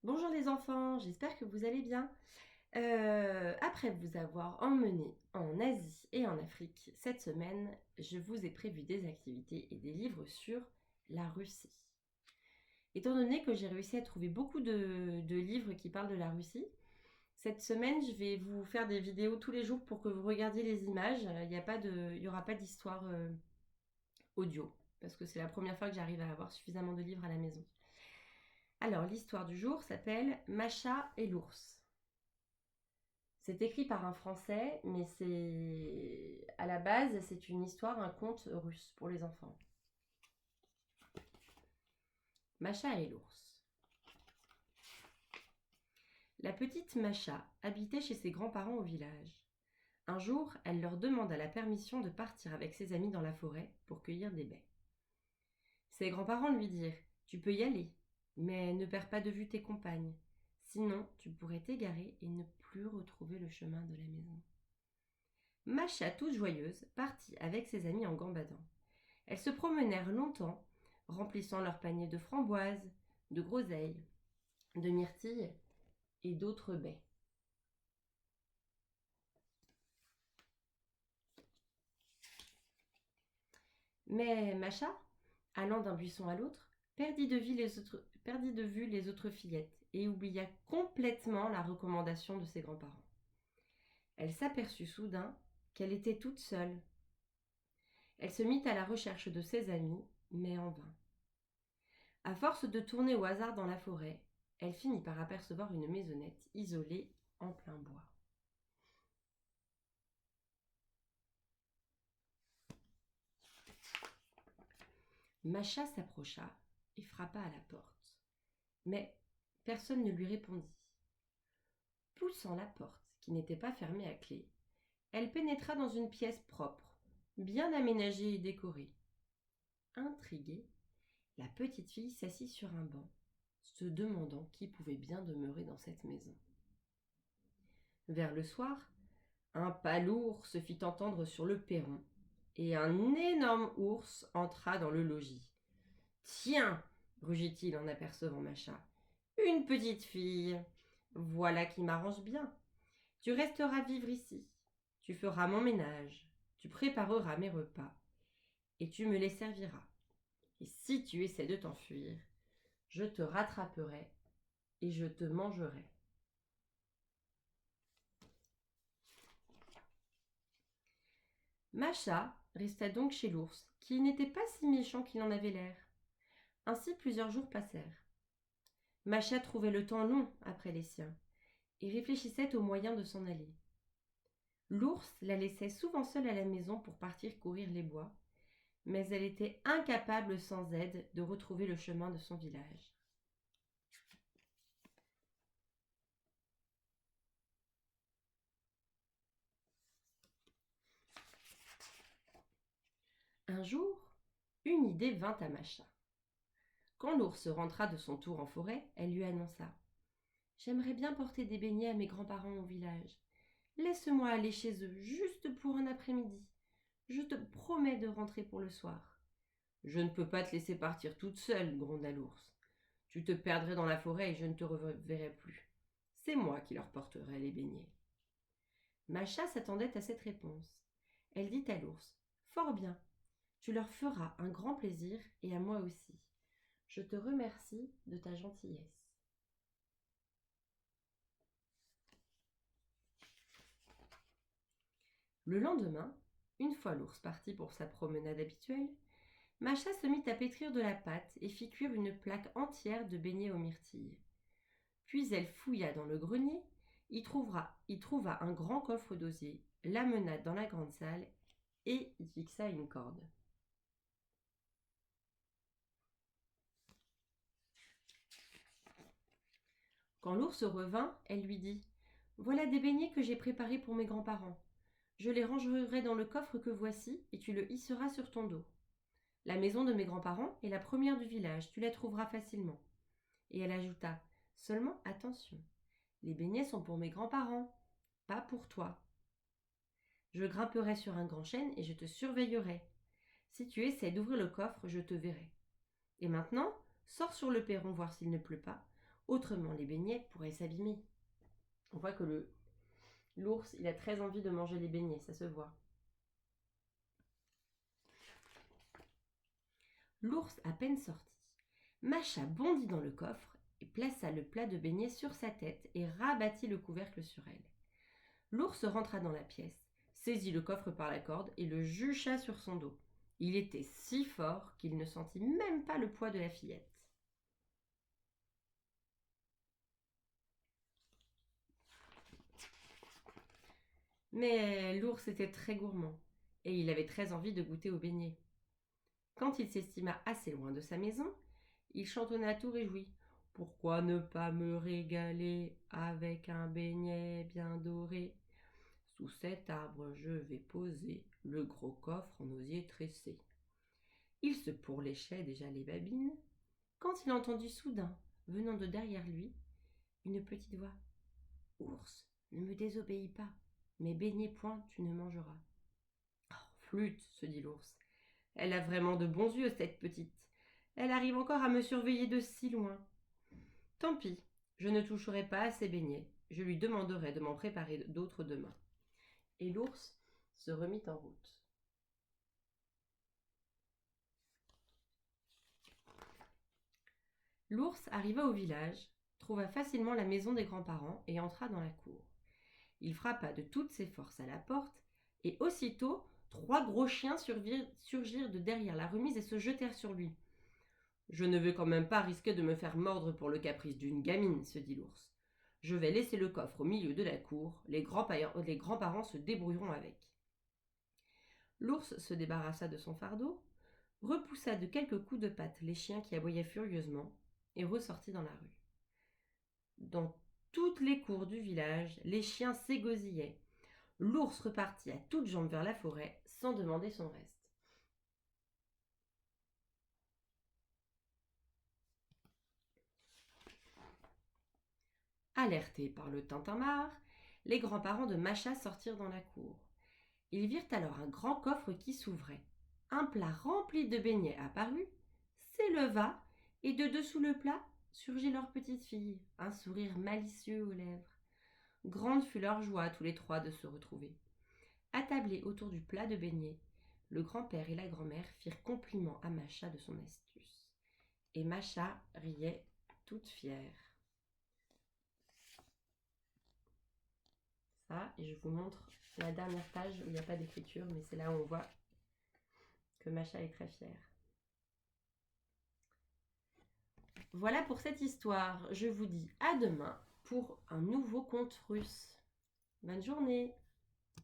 Bonjour les enfants, j'espère que vous allez bien. Après vous avoir emmené en Asie et en Afrique cette semaine, je vous ai prévu des activités et des livres sur la Russie. Étant donné que j'ai réussi à trouver beaucoup de livres qui parlent de la Russie, cette semaine je vais vous faire des vidéos tous les jours pour que vous regardiez les images. Il y aura pas d'histoire audio, parce que c'est la première fois que j'arrive à avoir suffisamment de livres à la maison. Alors l'histoire du jour s'appelle Macha et l'ours. C'est écrit par un Français, mais c'est à la base, c'est une histoire, un conte russe pour les enfants. Macha et l'ours. La petite Macha habitait chez ses grands-parents au village. Un jour, elle leur demanda la permission de partir avec ses amis dans la forêt pour cueillir des baies. Ses grands-parents lui dirent : « Tu peux y aller, mais ne perds pas de vue tes compagnes. Sinon, tu pourrais t'égarer et ne plus retrouver le chemin de la maison. » Macha, toute joyeuse, partit avec ses amis en gambadant. Elles se promenèrent longtemps, remplissant leurs paniers de framboises, de groseilles, de myrtilles et d'autres baies. Mais Macha, allant d'un buisson à l'autre, perdit de vue les autres fillettes et oublia complètement la recommandation de ses grands-parents. Elle s'aperçut soudain qu'elle était toute seule. Elle se mit à la recherche de ses amis, mais en vain. À force de tourner au hasard dans la forêt, elle finit par apercevoir une maisonnette isolée en plein bois. Macha s'approcha et frappa à la porte. Mais personne ne lui répondit. Poussant la porte, qui n'était pas fermée à clé, elle pénétra dans une pièce propre, bien aménagée et décorée. Intriguée, la petite fille s'assit sur un banc, se demandant qui pouvait bien demeurer dans cette maison. Vers le soir, un pas lourd se fit entendre sur le perron, et un énorme ours entra dans le logis. « Tiens !» rugit-il en apercevant Macha. « Une petite fille. Voilà qui m'arrange bien. Tu resteras vivre ici. Tu feras mon ménage. Tu prépareras mes repas. Et tu me les serviras. Et si tu essaies de t'enfuir, je te rattraperai et je te mangerai. » Macha resta donc chez l'ours, qui n'était pas si méchant qu'il en avait l'air. Ainsi plusieurs jours passèrent. Macha trouvait le temps long après les siens et réfléchissait aux moyens de s'en aller. L'ours la laissait souvent seule à la maison pour partir courir les bois, mais elle était incapable sans aide de retrouver le chemin de son village. Un jour, une idée vint à Macha. Quand l'ours rentra de son tour en forêt, elle lui annonça : « J'aimerais bien porter des beignets à mes grands-parents au village. Laisse-moi aller chez eux, juste pour un après-midi. Je te promets de rentrer pour le soir. » « Je ne peux pas te laisser partir toute seule, gronda l'ours. Tu te perdrais dans la forêt et je ne te reverrai plus. C'est moi qui leur porterai les beignets. » Macha s'attendait à cette réponse. Elle dit à l'ours : « Fort bien, tu leur feras un grand plaisir et à moi aussi. Je te remercie de ta gentillesse. » Le lendemain, une fois l'ours parti pour sa promenade habituelle, Macha se mit à pétrir de la pâte et fit cuire une plaque entière de beignets aux myrtilles. Puis elle fouilla dans le grenier, y trouva un grand coffre d'osier, l'amena dans la grande salle et y fixa une corde. Quand l'ours revint, elle lui dit : « Voilà des beignets que j'ai préparés pour mes grands-parents. Je les rangerai dans le coffre que voici et tu le hisseras sur ton dos. La maison de mes grands-parents est la première du village, tu la trouveras facilement. » Et elle ajouta : « Seulement attention, les beignets sont pour mes grands-parents, pas pour toi. Je grimperai sur un grand chêne et je te surveillerai. Si tu essaies d'ouvrir le coffre, je te verrai. Et maintenant, sors sur le perron voir s'il ne pleut pas, Autrement, les beignets pourraient s'abîmer. On voit que l'ours, il a très envie de manger les beignets, ça se voit. L'ours à peine sorti, Macha bondit dans le coffre et plaça le plat de beignets sur sa tête et rabattit le couvercle sur elle. L'ours rentra dans la pièce, saisit le coffre par la corde et le jucha sur son dos. Il était si fort qu'il ne sentit même pas le poids de la fillette. Mais l'ours était très gourmand et il avait très envie de goûter aux beignets. Quand il s'estima assez loin de sa maison, il chantonna tout réjoui. Pourquoi ne pas me régaler avec un beignet bien doré? Sous cet arbre je vais poser le gros coffre en osier tressé. Il se pourléchait déjà les babines, quand il entendit soudain, venant de derrière lui, une petite voix. Ours, ne me désobéis pas, mes beignets point tu ne mangeras. Oh, flûte, se dit l'ours. Elle a vraiment de bons yeux, cette petite. Elle arrive encore à me surveiller de si loin. Tant pis, je ne toucherai pas à ses beignets. Je lui demanderai de m'en préparer d'autres demain. Et l'ours se remit en route. L'ours arriva au village, trouva facilement la maison des grands-parents et entra dans la cour. Il frappa de toutes ses forces à la porte, et aussitôt 3 gros chiens surgirent de derrière la remise et se jetèrent sur lui. Je ne veux quand même pas risquer de me faire mordre pour le caprice d'une gamine, se dit l'ours. Je vais laisser le coffre au milieu de la cour, les grands-parents se débrouilleront avec. L'ours se débarrassa de son fardeau, repoussa de quelques coups de patte les chiens qui aboyaient furieusement, et ressortit dans la rue. Dans toutes les cours du village, les chiens s'égosillaient. L'ours repartit à toutes jambes vers la forêt, sans demander son reste. Alertés par le tintamarre, les grands-parents de Macha sortirent dans la cour. Ils virent alors un grand coffre qui s'ouvrait. Un plat rempli de beignets apparut, s'éleva, et de dessous le plat surgit leur petite fille, un sourire malicieux aux lèvres. Grande fut leur joie à tous les 3 de se retrouver. Attablés autour du plat de beignets, le grand-père et la grand-mère firent compliment à Macha de son astuce. Et Macha riait toute fière. Ça, et je vous montre la dernière page où il n'y a pas d'écriture, mais c'est là où on voit que Macha est très fière. Voilà pour cette histoire. Je vous dis à demain pour un nouveau conte russe. Bonne journée!